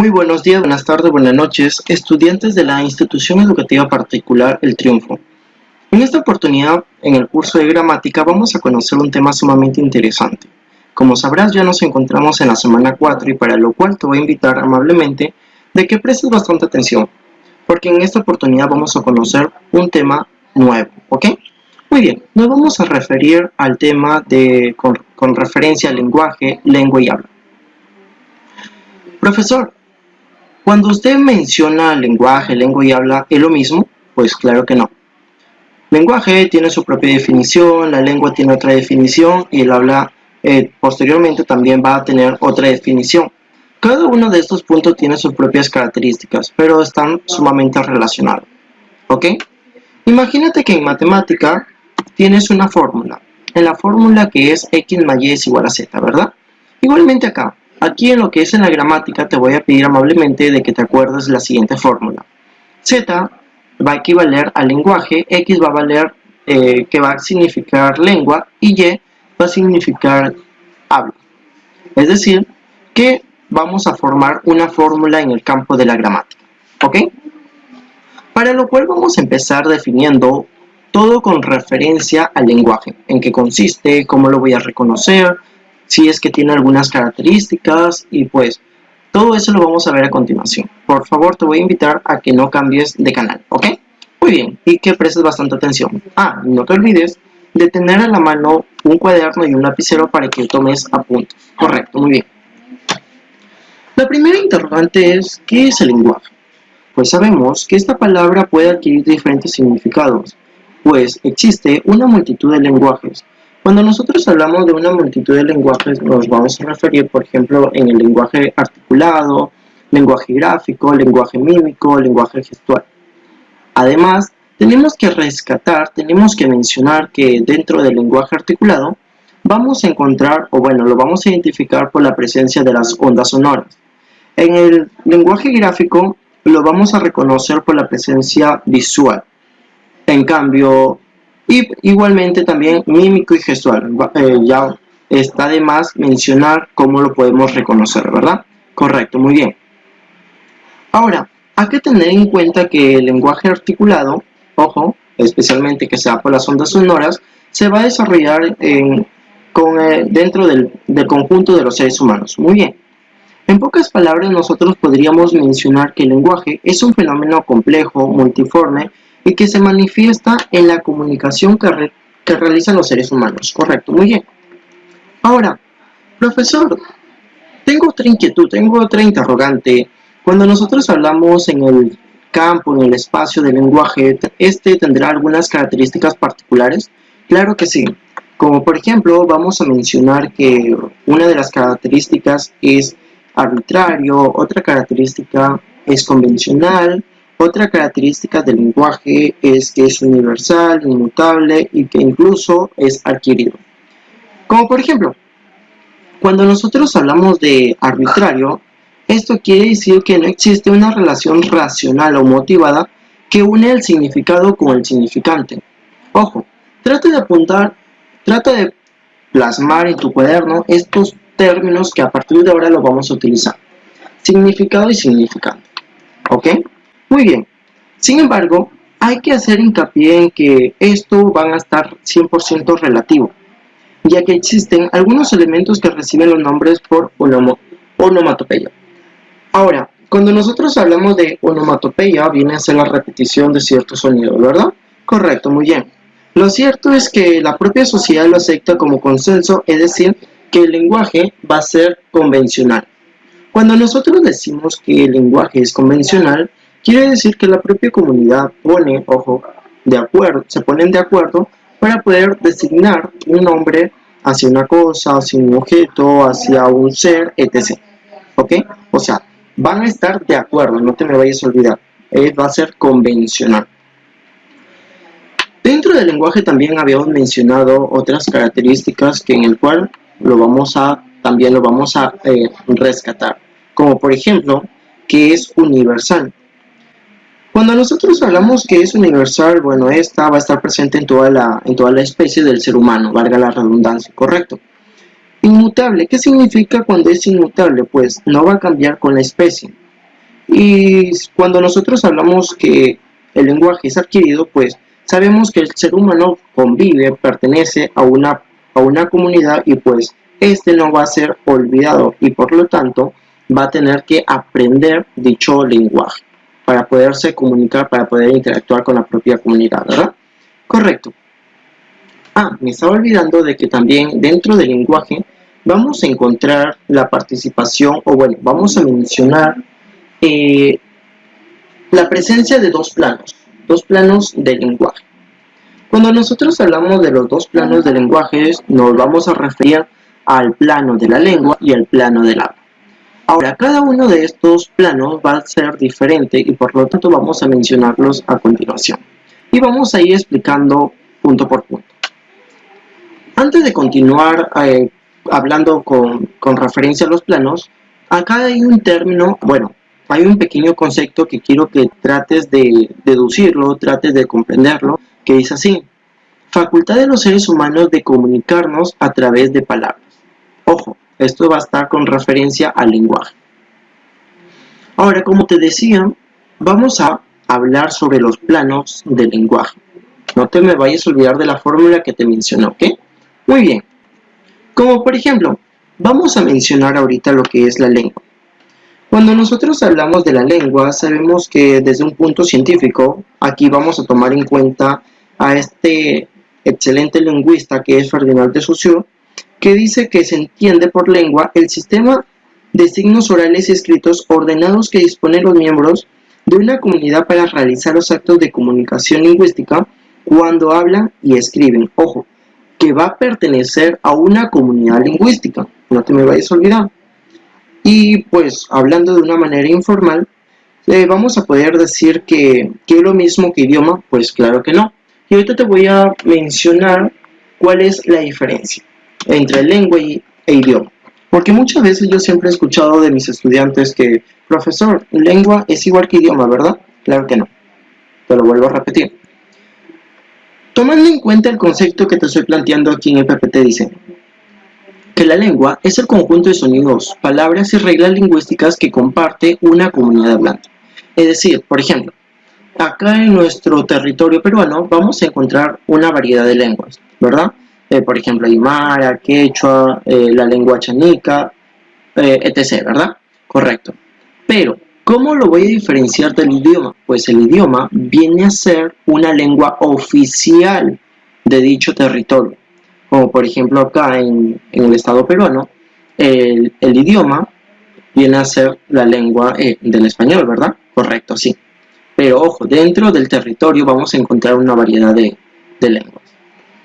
Muy buenos días, buenas tardes, buenas noches, estudiantes de la institución educativa particular El Triunfo. En esta oportunidad, en el curso de gramática, vamos a conocer un tema sumamente interesante. Como sabrás, ya nos encontramos en la semana 4 y para lo cual te voy a invitar amablemente de que prestes bastante atención, porque en esta oportunidad vamos a conocer un tema nuevo, ¿ok? Muy bien, nos vamos a referir al tema con referencia al lenguaje, lengua y habla. Profesor, cuando usted menciona lenguaje, lengua y habla, ¿es lo mismo? Pues claro que no. Lenguaje tiene su propia definición, la lengua tiene otra definición y el habla posteriormente también va a tener otra definición. Cada uno de estos puntos tiene sus propias características, pero están sumamente relacionados. ¿Ok? Imagínate que en matemática tienes una fórmula. En la fórmula que es x más y es igual a z, ¿verdad? Igualmente acá. Aquí en lo que es en la gramática te voy a pedir amablemente de que te acuerdes la siguiente fórmula. Z va a equivaler al lenguaje, X va a valer que va a significar lengua y Y va a significar habla. Es decir, que vamos a formar una fórmula en el campo de la gramática. ¿Ok? Para lo cual vamos a empezar definiendo todo con referencia al lenguaje, en qué consiste, cómo lo voy a reconocer, si es que tiene algunas características y pues todo eso lo vamos a ver a continuación. Por favor, te voy a invitar a que no cambies de canal, ¿ok? Muy bien, y que prestes bastante atención. Y no te olvides de tener a la mano un cuaderno y un lapicero para que tomes apuntes. Correcto, muy bien. La primera interrogante es, ¿qué es el lenguaje? Pues sabemos que esta palabra puede adquirir diferentes significados, pues existe una multitud de lenguajes. Cuando nosotros hablamos de una multitud de lenguajes, nos vamos a referir, por ejemplo, en el lenguaje articulado, lenguaje gráfico, lenguaje mímico, lenguaje gestual. Además, tenemos que tenemos que mencionar que dentro del lenguaje articulado vamos a encontrar, o bueno, lo vamos a identificar por la presencia de las ondas sonoras. En el lenguaje gráfico lo vamos a reconocer por la presencia visual. En cambio, igualmente también mímico y gestual. Ya está de más mencionar cómo lo podemos reconocer, ¿verdad? Correcto, muy bien. Ahora, hay que tener en cuenta que el lenguaje articulado, ojo, especialmente que sea por las ondas sonoras, se va a desarrollar dentro del conjunto de los seres humanos. Muy bien. En pocas palabras, nosotros podríamos mencionar que el lenguaje es un fenómeno complejo, multiforme y que se manifiesta en la comunicación que realizan los seres humanos. Correcto, muy bien. Ahora, profesor, tengo otra inquietud, tengo otra interrogante. Cuando nosotros hablamos en el campo, en el espacio del lenguaje, ¿este tendrá algunas características particulares? Claro que sí. Como por ejemplo, vamos a mencionar que una de las características es arbitrario, otra característica es convencional, otra característica del lenguaje es que es universal, inmutable y que incluso es adquirido. Como por ejemplo, cuando nosotros hablamos de arbitrario, esto quiere decir que no existe una relación racional o motivada que une el significado con el significante. Ojo, trata de plasmar en tu cuaderno estos términos que a partir de ahora los vamos a utilizar. Significado y significante. ¿Ok? Muy bien. Sin embargo, hay que hacer hincapié en que esto van a estar 100% relativo, ya que existen algunos elementos que reciben los nombres por onomatopeya. Ahora, cuando nosotros hablamos de onomatopeya, viene a ser la repetición de ciertos sonidos, ¿verdad? Correcto, muy bien. Lo cierto es que la propia sociedad lo acepta como consenso, es decir, que el lenguaje va a ser convencional. Cuando nosotros decimos que el lenguaje es convencional, quiere decir que la propia comunidad se ponen de acuerdo para poder designar un nombre hacia una cosa, hacia un objeto, hacia un ser, etc. ¿Ok? O sea, van a estar de acuerdo, no te me vayas a olvidar. Va a ser convencional. Dentro del lenguaje también habíamos mencionado otras características que en el cual también lo vamos a rescatar, como por ejemplo que es universal. Cuando nosotros hablamos que es universal, bueno, esta va a estar presente en toda la especie del ser humano, valga la redundancia, correcto. Inmutable, ¿qué significa cuando es inmutable? Pues no va a cambiar con la especie. Y cuando nosotros hablamos que el lenguaje es adquirido, pues sabemos que el ser humano convive, pertenece a una comunidad y pues este no va a ser olvidado y por lo tanto va a tener que aprender dicho lenguaje para poderse comunicar, para poder interactuar con la propia comunidad, ¿verdad? Correcto. Ah, me estaba olvidando de que también dentro del lenguaje vamos a encontrar la participación, o bueno, vamos a mencionar eh, la presencia de dos planos del lenguaje. Cuando nosotros hablamos de los dos planos de lenguajes, nos vamos a referir al plano de la lengua y al plano del habla. Ahora, cada uno de estos planos va a ser diferente y por lo tanto vamos a mencionarlos a continuación. Y vamos a ir explicando punto por punto. Antes de continuar hablando con referencia a los planos, acá hay un término, bueno, hay un pequeño concepto que quiero que trates de deducirlo, trates de comprenderlo, que dice así: facultad de los seres humanos de comunicarnos a través de palabras. Ojo, esto va a estar con referencia al lenguaje. Ahora, como te decía, vamos a hablar sobre los planos del lenguaje. No te me vayas a olvidar de la fórmula que te mencioné, ¿ok? Muy bien. Como por ejemplo, vamos a mencionar ahorita lo que es la lengua. Cuando nosotros hablamos de la lengua, sabemos que desde un punto científico, aquí vamos a tomar en cuenta a este excelente lingüista que es Ferdinand de Saussure, que dice que se entiende por lengua el sistema de signos orales y escritos ordenados que disponen los miembros de una comunidad para realizar los actos de comunicación lingüística cuando hablan y escriben. Ojo, que va a pertenecer a una comunidad lingüística, no te me vayas a olvidar. Y pues hablando de una manera informal, vamos a poder decir que es lo mismo que idioma, pues claro que no. Y ahorita te voy a mencionar cuál es la diferencia entre lengua e idioma. Porque muchas veces yo siempre he escuchado de mis estudiantes que, profesor, lengua es igual que idioma, ¿verdad? Claro que no. Te lo vuelvo a repetir. Tomando en cuenta el concepto que te estoy planteando aquí en el PPT, dice que la lengua es el conjunto de sonidos, palabras y reglas lingüísticas que comparte una comunidad hablante. Es decir, por ejemplo, acá en nuestro territorio peruano vamos a encontrar una variedad de lenguas, ¿verdad? Por ejemplo, aymara, quechua, la lengua chanica, etc., ¿verdad? Correcto. Pero, ¿cómo lo voy a diferenciar del idioma? Pues el idioma viene a ser una lengua oficial de dicho territorio. Como por ejemplo acá en el estado peruano, el idioma viene a ser la lengua del español, ¿verdad? Correcto, sí. Pero ojo, dentro del territorio vamos a encontrar una variedad de lenguas.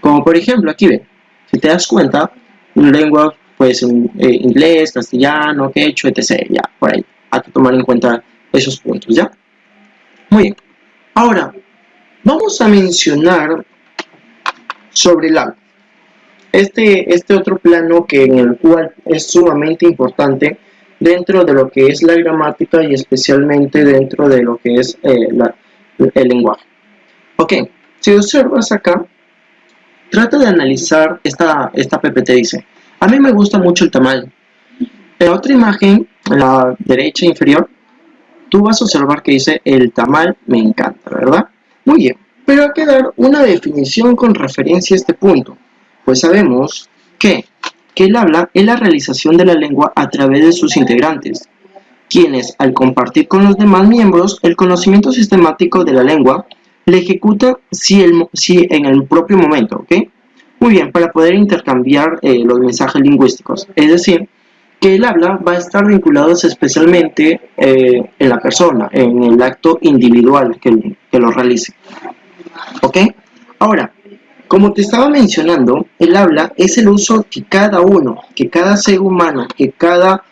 Como por ejemplo, aquí ven, si te das cuenta, una lengua pues inglés, castellano, quechua, etc. Ya, por ahí. Hay que tomar en cuenta esos puntos, ¿ya? Muy bien. Ahora, vamos a mencionar sobre el habla. Este otro plano que en el cual es sumamente importante dentro de lo que es la gramática y especialmente dentro de lo que es el lenguaje. Ok, si observas acá, trata de analizar esta PPT, dice, a mí me gusta mucho el tamal. En la otra imagen, en la derecha inferior, tú vas a observar que dice, el tamal me encanta, ¿verdad? Muy bien, pero hay que dar una definición con referencia a este punto, pues sabemos que el habla es la realización de la lengua a través de sus integrantes, quienes, al compartir con los demás miembros el conocimiento sistemático de la lengua, le ejecuta si en el propio momento, ¿ok? Muy bien, para poder intercambiar los mensajes lingüísticos, es decir, que el habla va a estar vinculado especialmente en la persona, en el acto individual que lo realice, ¿ok? Ahora, como te estaba mencionando, el habla es el uso que cada uno, que cada ser humano, que cada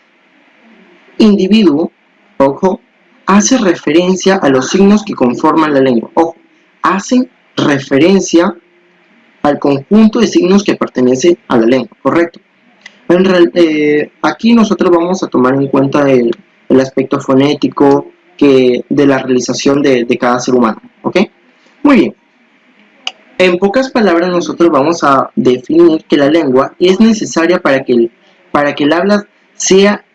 individuo, ojo, hace referencia a los signos que conforman la lengua. Ojo, hacen referencia al conjunto de signos que pertenece a la lengua, ¿correcto? Aquí nosotros vamos a tomar en cuenta el aspecto fonético de la realización de cada ser humano, ¿ok? Muy bien. En pocas palabras nosotros vamos a definir que la lengua es necesaria para que el habla sea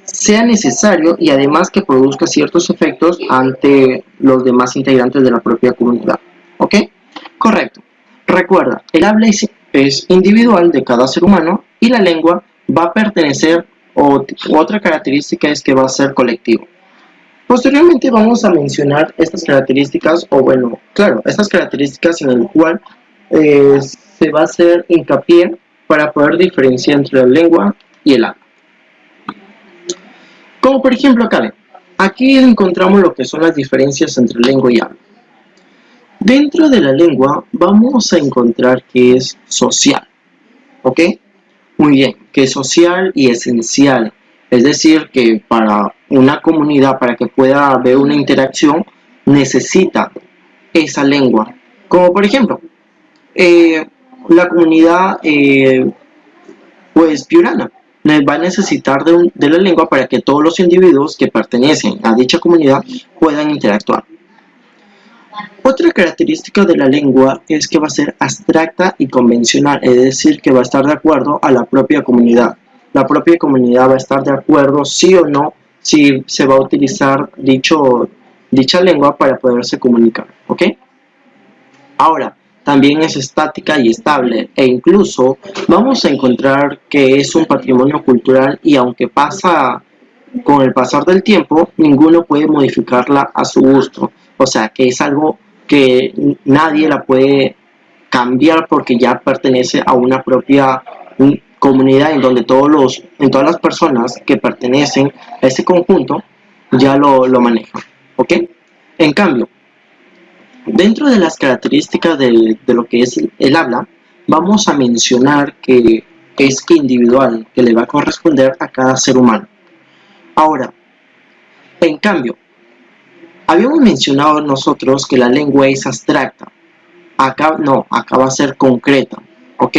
sea necesario y además que produzca ciertos efectos ante los demás integrantes de la propia comunidad. ¿Ok? Correcto. Recuerda, el habla es individual de cada ser humano y la lengua va a pertenecer, o otra característica es que va a ser colectivo. Posteriormente vamos a mencionar estas características, o bueno, claro, estas características en el cual se va a hacer hincapié para poder diferenciar entre la lengua y el habla. Como por ejemplo acá, aquí encontramos lo que son las diferencias entre lengua y habla. Dentro de la lengua vamos a encontrar que es social, ¿ok? Muy bien, que es social y esencial. Es decir, que para una comunidad, para que pueda haber una interacción, necesita esa lengua. Como por ejemplo, la comunidad pues piurana va a necesitar de la lengua para que todos los individuos que pertenecen a dicha comunidad puedan interactuar. Otra característica de la lengua es que va a ser abstracta y convencional, es decir, que va a estar de acuerdo a la propia comunidad. La propia comunidad va a estar de acuerdo sí o no si se va a utilizar dicha lengua para poderse comunicar, ¿ok? Ahora, también es estática y estable e incluso vamos a encontrar que es un patrimonio cultural y aunque pasa con el pasar del tiempo, ninguno puede modificarla a su gusto. O sea, que es algo que nadie la puede cambiar porque ya pertenece a una propia comunidad en donde en todas las personas que pertenecen a ese conjunto ya lo manejan. ¿Ok? En cambio, dentro de las características de lo que es el habla, vamos a mencionar que es individual, que le va a corresponder a cada ser humano. Ahora, en cambio, habíamos mencionado nosotros que la lengua es abstracta. Acá no, acá va a ser concreta, ¿ok?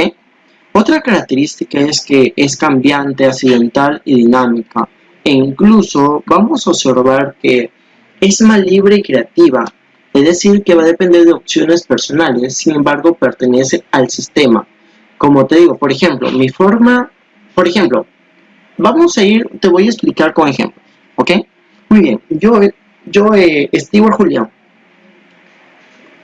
Otra característica es que es cambiante, accidental y dinámica. E incluso vamos a observar que es más libre y creativa. Es decir, que va a depender de opciones personales, sin embargo, pertenece al sistema. Como te digo, por ejemplo, vamos a ir, te voy a explicar con ejemplos, ¿ok? Muy bien, yo Stewart Julián,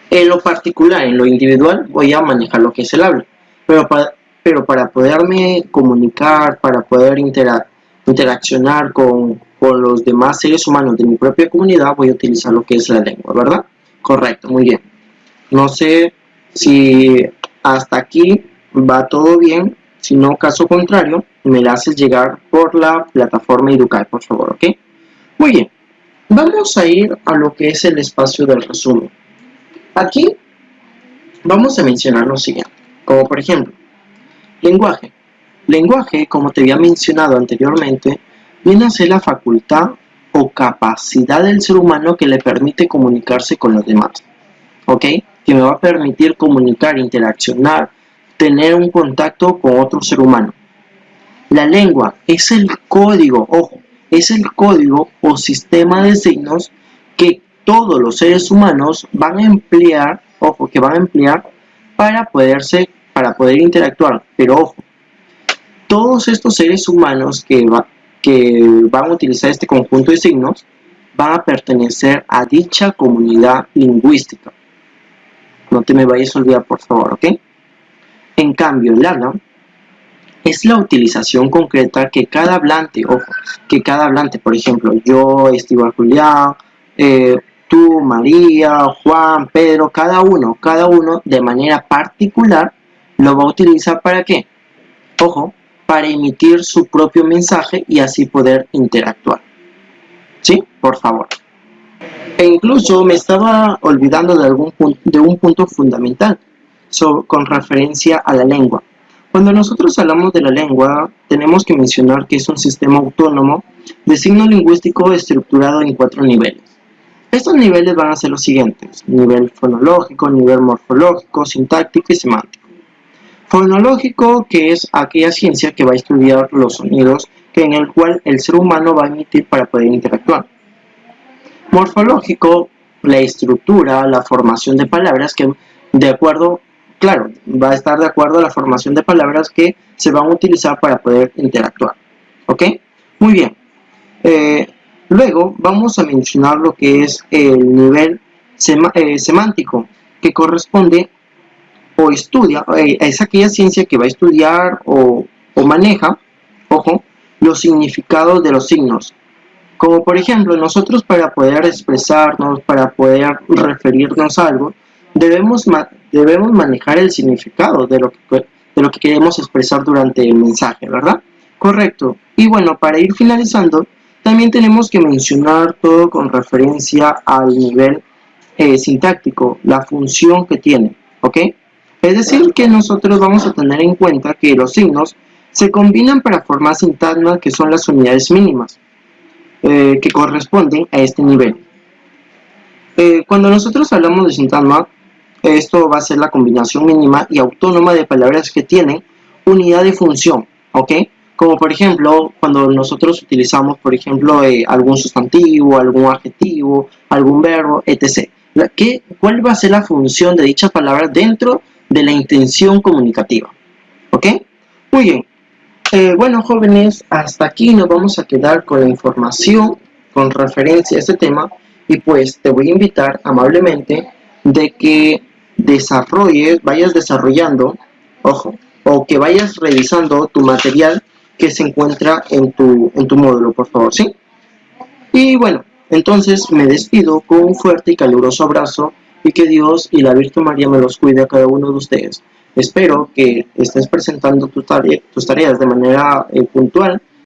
en lo particular, en lo individual, voy a manejar lo que es el habla, pero para poderme comunicar, para poder interaccionar con los demás seres humanos de mi propia comunidad, voy a utilizar lo que es la lengua, ¿verdad? Correcto, muy bien. No sé si hasta aquí va todo bien. Si no, caso contrario, me la haces llegar por la plataforma Educar, por favor, ¿ok? Muy bien. Vamos a ir a lo que es el espacio del resumen. Aquí vamos a mencionar lo siguiente, como por ejemplo, lenguaje. Lenguaje, como te había mencionado anteriormente, viene a ser la facultad o capacidad del ser humano que le permite comunicarse con los demás, ¿ok? Que me va a permitir comunicar, interaccionar, tener un contacto con otro ser humano. La lengua es el código, ojo, es el código o sistema de signos que todos los seres humanos van a emplear, ojo, que van a emplear para poder interactuar. Pero ojo, todos estos seres humanos que van a utilizar este conjunto de signos van a pertenecer a dicha comunidad lingüística. No te me vayas a olvidar, por favor, ¿ok? En cambio, el habla es la utilización concreta que cada hablante, ojo, que cada hablante, por ejemplo, yo, Esteban Julián, tú, María, Juan, Pedro, cada uno de manera particular lo va a utilizar ¿para qué? Ojo, para emitir su propio mensaje y así poder interactuar. ¿Sí? Por favor. E incluso me estaba olvidando de un punto fundamental con referencia a la lengua. Cuando nosotros hablamos de la lengua, tenemos que mencionar que es un sistema autónomo de signo lingüístico estructurado en 4 niveles. Estos niveles van a ser los siguientes: nivel fonológico, nivel morfológico, sintáctico y semántico. Fonológico, que es aquella ciencia que va a estudiar los sonidos en el cual el ser humano va a emitir para poder interactuar. Morfológico, la estructura, la formación de palabras que va a estar de acuerdo a la formación de palabras que se van a utilizar para poder interactuar. ¿Ok? Muy bien. Eh, Luego vamos a mencionar lo que es el nivel semántico, que corresponde o estudia, es aquella ciencia que va a estudiar o maneja, ojo, los significados de los signos. Como por ejemplo, nosotros para poder expresarnos, para poder referirnos a algo, debemos manejar el significado de lo que queremos expresar durante el mensaje, ¿verdad? Correcto. Y bueno, para ir finalizando, también tenemos que mencionar todo con referencia al nivel sintáctico, la función que tiene, ¿ok? Es decir, que nosotros vamos a tener en cuenta que los signos se combinan para formar sintagmas que son las unidades mínimas que corresponden a este nivel. Cuando nosotros hablamos de sintagma, esto va a ser la combinación mínima y autónoma de palabras que tienen unidad de función, ¿ok? Como por ejemplo, cuando nosotros utilizamos, por ejemplo, algún sustantivo, algún adjetivo, algún verbo, etc. ¿Cuál va a ser la función de dicha palabra dentro de la intención comunicativa? ¿Ok? Muy bien. Bueno, jóvenes, hasta aquí nos vamos a quedar con la información con referencia a este tema y pues te voy a invitar amablemente de que vayas desarrollando, ojo, o que vayas revisando tu material que se encuentra en tu módulo, por favor, ¿sí? Y bueno, entonces me despido con un fuerte y caluroso abrazo y que Dios y la Virgen María me los cuide a cada uno de ustedes. Espero que estés presentando tus tareas de manera puntual